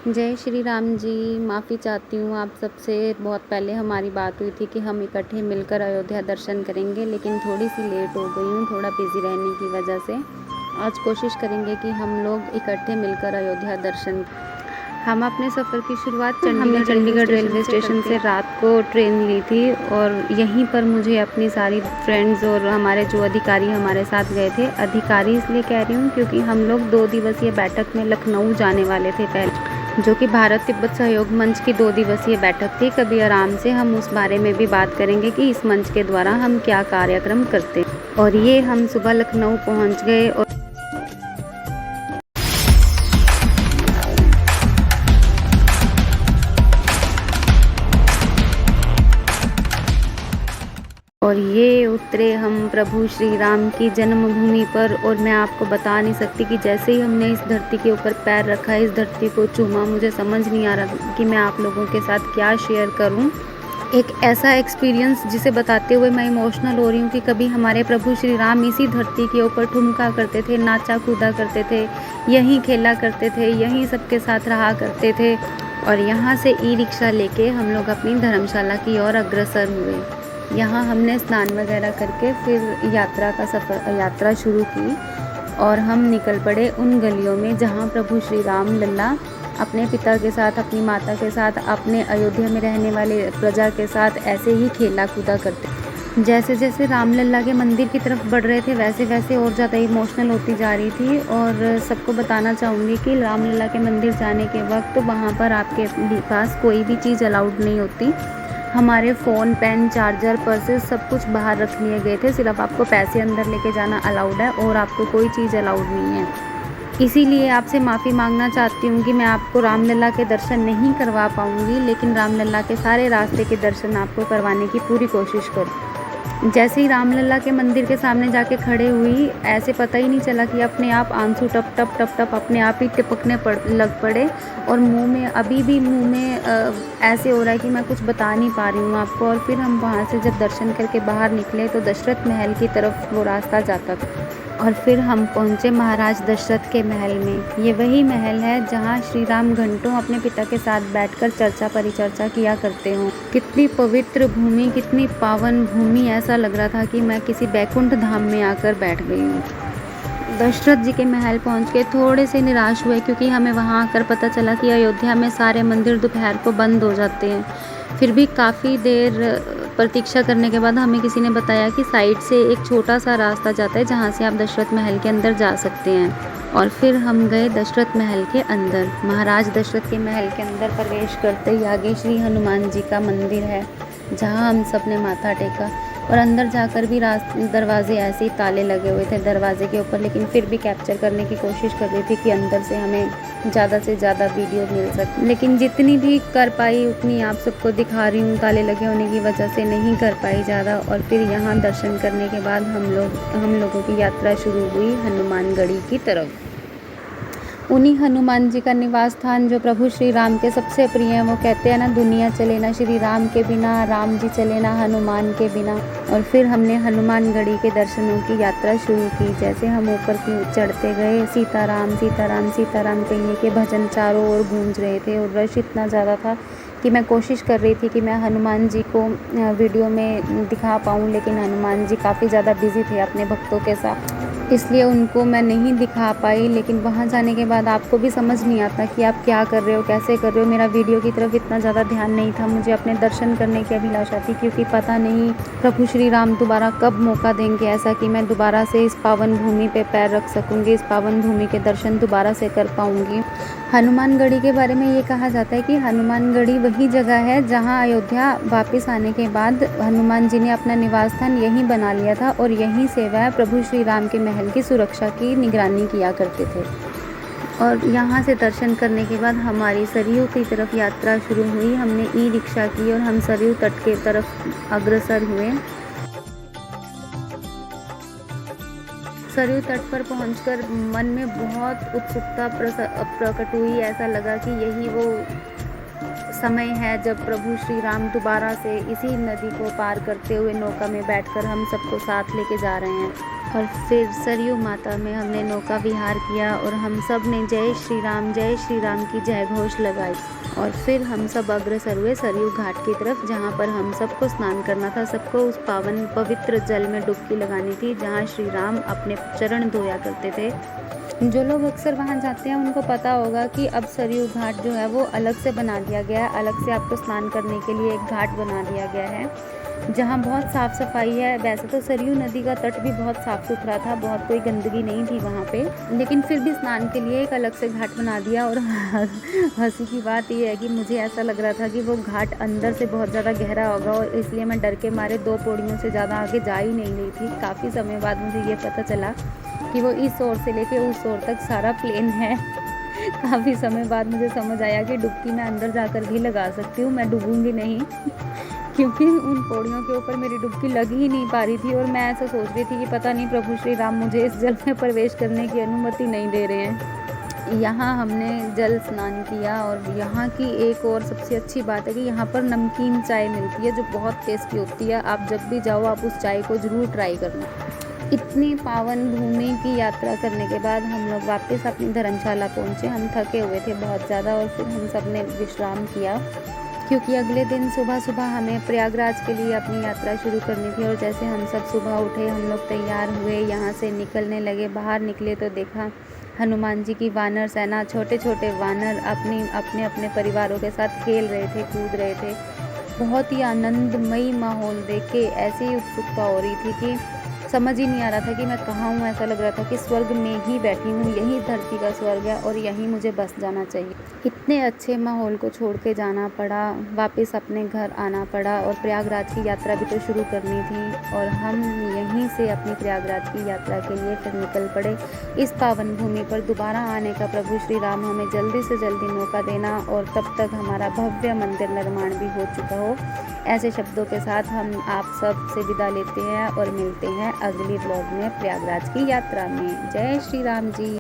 जय श्री राम जी। माफ़ी चाहती हूँ आप सबसे। बहुत पहले हमारी बात हुई थी कि हम इकट्ठे मिलकर अयोध्या दर्शन करेंगे, लेकिन थोड़ी-सी लेट हो गई हूँ, थोड़ा बिज़ी रहने की वजह से। आज कोशिश करेंगे कि हम लोग इकट्ठे मिलकर अयोध्या दर्शन। हम अपने सफ़र की शुरुआत चंडीगढ़ रेलवे स्टेशन से रात को ट्रेन ली थी और यहीं पर मुझे अपनी सारी फ्रेंड्स और हमारे जो अधिकारी हमारे साथ गए थे, अधिकारी इसलिए कह रही हूँ क्योंकि हम लोग 2 दिवसीय बैठक में लखनऊ जाने वाले थे पहले, जो कि भारत तिब्बत सहयोग मंच की 2 दिवसीय बैठक थी। कभी आराम से हम उस बारे में भी बात करेंगे कि इस मंच के द्वारा हम क्या कार्यक्रम करते हैं। और ये हम सुबह लखनऊ पहुंच गए और ये उतरे हम प्रभु श्री राम की जन्मभूमि पर। और मैं आपको बता नहीं सकती कि जैसे ही हमने इस धरती के ऊपर पैर रखा, इस धरती को चूमा, मुझे समझ नहीं आ रहा कि मैं आप लोगों के साथ क्या शेयर करूं। एक ऐसा एक्सपीरियंस जिसे बताते हुए मैं इमोशनल हो रही हूँ कि कभी हमारे प्रभु श्री राम इसी धरती के ऊपर ठुमका करते थे, नाचा कूदा करते थे, यहीं खेला करते थे, यहीं सबके साथ रहा करते थे। और यहाँ से ई रिक्शा लेके हम लोग अपनी धर्मशाला की ओर अग्रसर हुए। यहाँ हमने स्नान वगैरह करके फिर यात्रा शुरू की और हम निकल पड़े उन गलियों में जहाँ प्रभु श्री राम लल्ला अपने पिता के साथ, अपनी माता के साथ, अपने अयोध्या में रहने वाले प्रजा के साथ ऐसे ही खेला कूदा करते। जैसे जैसे रामलला के मंदिर की तरफ बढ़ रहे थे वैसे वैसे और ज़्यादा इमोशनल होती जा रही थी। और सबको बताना चाहूँगी कि रामलला के मंदिर जाने के वक्त वहाँ पर आपके पास कोई भी चीज़ अलाउड नहीं होती। हमारे फ़ोन, पेन, चार्जर, पर्सेस सब कुछ बाहर रख लिए गए थे। सिर्फ आपको पैसे अंदर लेके जाना अलाउड है और आपको कोई चीज़ अलाउड नहीं है। इसीलिए आपसे माफ़ी मांगना चाहती हूँ कि मैं आपको रामलला के दर्शन नहीं करवा पाऊँगी, लेकिन रामलला के सारे रास्ते के दर्शन आपको करवाने की पूरी कोशिश करूँ। जैसे ही रामलला के मंदिर के सामने जाके खड़े हुई, ऐसे पता ही नहीं चला कि अपने आप आंसू टप टप टप टप अपने आप ही टपकने लग पड़े। और मुंह में अभी भी ऐसे हो रहा है कि मैं कुछ बता नहीं पा रही हूँ आपको। और फिर हम वहाँ से जब दर्शन करके बाहर निकले तो दशरथ महल की तरफ वो रास्ता जाता था। और फिर हम पहुँचे महाराज दशरथ के महल में। ये वही महल है जहाँ श्री राम घंटों अपने पिता के साथ बैठकर चर्चा परिचर्चा किया करते हों। कितनी पवित्र भूमि, कितनी पावन भूमि, ऐसा लग रहा था कि मैं किसी बैकुंठ धाम में आकर बैठ गई हूँ। दशरथ जी के महल पहुँच के थोड़े से निराश हुए क्योंकि हमें वहाँ आकर पता चला कि अयोध्या में सारे मंदिर दोपहर को बंद हो जाते हैं। फिर भी काफ़ी देर प्रतीक्षा करने के बाद हमें किसी ने बताया कि साइड से एक छोटा सा रास्ता जाता है जहाँ से आप दशरथ महल के अंदर जा सकते हैं। और फिर हम गए दशरथ महल के अंदर। महाराज दशरथ के महल के अंदर प्रवेश करते ही आगे श्री हनुमान जी का मंदिर है जहाँ हम सब ने माथा टेका। और अंदर जाकर भी दरवाजे ऐसे ही ताले लगे हुए थे दरवाजे के ऊपर, लेकिन फिर भी कैप्चर करने की कोशिश कर रही थी कि अंदर से हमें ज़्यादा से ज़्यादा वीडियो मिल सके। लेकिन जितनी भी कर पाई उतनी आप सबको दिखा रही हूँ, ताले लगे होने की वजह से नहीं कर पाई ज़्यादा। और फिर यहाँ दर्शन करने के बाद हम लोगों की यात्रा शुरू हुई हनुमानगढ़ी की तरफ। उन्हीं हनुमान जी का निवास स्थान जो प्रभु श्री राम के सबसे प्रिय हैं। वो कहते हैं ना, दुनिया चले ना श्री राम के बिना, राम जी चले ना हनुमान के बिना। और फिर हमने हनुमानगढ़ी के दर्शनों की यात्रा शुरू की। जैसे हम ऊपर की चढ़ते गए, सीताराम सीताराम सीताराम कहिए के भजन चारों ओर गूंज रहे थे और रश इतना ज़्यादा था कि मैं कोशिश कर रही थी कि मैं हनुमान जी को वीडियो में दिखा पाऊँ, लेकिन हनुमान जी काफ़ी ज़्यादा बिजी थे अपने भक्तों के साथ, इसलिए उनको मैं नहीं दिखा पाई। लेकिन वहाँ जाने के बाद आपको भी समझ नहीं आता कि आप क्या कर रहे हो, कैसे कर रहे हो। मेरा वीडियो की तरफ इतना ज़्यादा ध्यान नहीं था, मुझे अपने दर्शन करने की अभिलाषा थी क्योंकि पता नहीं प्रभु श्री राम दोबारा कब मौका देंगे ऐसा कि मैं दोबारा से इस पावन भूमि पे पैर रख सकूँगी, इस पावन भूमि के दर्शन दोबारा से कर पाऊँगी। हनुमानगढ़ी के बारे में ये कहा जाता है कि हनुमानगढ़ी वही जगह है जहाँ अयोध्या वापस आने के बाद हनुमान जी ने अपना निवास स्थान यहीं बना लिया था और यहीं से वह प्रभु श्री राम के महल की सुरक्षा की निगरानी किया करते थे। और यहाँ से दर्शन करने के बाद हमारी सरयू की तरफ यात्रा शुरू हुई। हमने ई रिक्शा की और हम सरयू तट के तरफ अग्रसर हुए। सरयू तट पर पहुंचकर मन में बहुत उत्सुकता प्रकट हुई। ऐसा लगा कि यही वो समय है जब प्रभु श्री राम दोबारा से इसी नदी को पार करते हुए नौका में बैठकर हम सबको साथ लेके जा रहे हैं। और फिर सरयू माता में हमने नौका विहार किया और हम सब ने जय श्री राम की जय घोष लगाई। और फिर हम सब अग्रसर हुए सरयू घाट की तरफ, जहाँ पर हम सबको स्नान करना था। सबको उस पावन पवित्र जल में डुबकी लगानी थी जहाँ श्री राम अपने चरण धोया करते थे। जो लोग अक्सर वहाँ जाते हैं उनको पता होगा कि अब सरयू घाट जो है वो अलग से बना दिया गया है। अलग से आपको स्नान करने के लिए एक घाट बना दिया गया है जहाँ बहुत साफ़ सफाई है। वैसे तो सरयू नदी का तट भी बहुत साफ़ सुथरा था, बहुत कोई गंदगी नहीं थी वहाँ पे, लेकिन फिर भी स्नान के लिए एक अलग से घाट बना दिया। और हंसी की बात ये है कि मुझे ऐसा लग रहा था कि वो घाट अंदर से बहुत ज़्यादा गहरा होगा और इसलिए मैं डर के मारे 2 पौड़ियों से ज़्यादा आगे जा ही नहीं रही थी। काफ़ी समय बाद मुझे ये पता चला कि वो इस ओर से लेके उस ओर तक सारा प्लेन है। काफ़ी समय बाद मुझे समझ आया कि डुबकी मैं अंदर जाकर भी लगा सकती हूँ, मैं डूबूंगी नहीं क्योंकि उन पौड़ियों के ऊपर मेरी डुबकी लग ही नहीं पा रही थी। और मैं ऐसा सोच रही थी कि पता नहीं प्रभु श्री राम मुझे इस जल में प्रवेश करने की अनुमति नहीं दे रहे हैं। यहाँ हमने जल स्नान किया और यहाँ की एक और सबसे अच्छी बात है कि यहाँ पर नमकीन चाय मिलती है जो बहुत टेस्टी होती है। आप जब भी जाओ आप उस चाय को ज़रूर ट्राई करना। इतनी पावन भूमि की यात्रा करने के बाद हम लोग वापस अपनी धर्मशाला पहुँचे। हम थके हुए थे बहुत ज़्यादा और फिर हम सब ने विश्राम किया क्योंकि अगले दिन सुबह सुबह हमें प्रयागराज के लिए अपनी यात्रा शुरू करनी थी। और जैसे हम सब सुबह उठे, हम लोग तैयार हुए, यहाँ से निकलने लगे। बाहर निकले तो देखा हनुमान जी की वानर सेना, छोटे छोटे वानर अपने अपने परिवारों के साथ खेल रहे थे, कूद रहे थे। बहुत ही आनंदमयी माहौल देख के ऐसी उत्सुकता हो रही थी कि समझ ही नहीं आ रहा था कि मैं कहाँ हूँ। ऐसा लग रहा था कि स्वर्ग में ही बैठी हूँ, यही धरती का स्वर्ग है और यहीं मुझे बस जाना चाहिए। इतने अच्छे माहौल को छोड़ के जाना पड़ा, वापस अपने घर आना पड़ा और प्रयागराज की यात्रा भी तो शुरू करनी थी। और हम यहीं से अपनी प्रयागराज की यात्रा के लिए फिर निकल पड़े। इस पावन भूमि पर दोबारा आने का प्रभु श्री राम हमें जल्दी से जल्दी मौका देना और तब तक हमारा भव्य मंदिर निर्माण भी हो चुका हो। ऐसे शब्दों के साथ हम आप सब से विदा लेते हैं और मिलते हैं अगली व्लॉग में प्रयागराज की यात्रा में। जय श्री राम जी।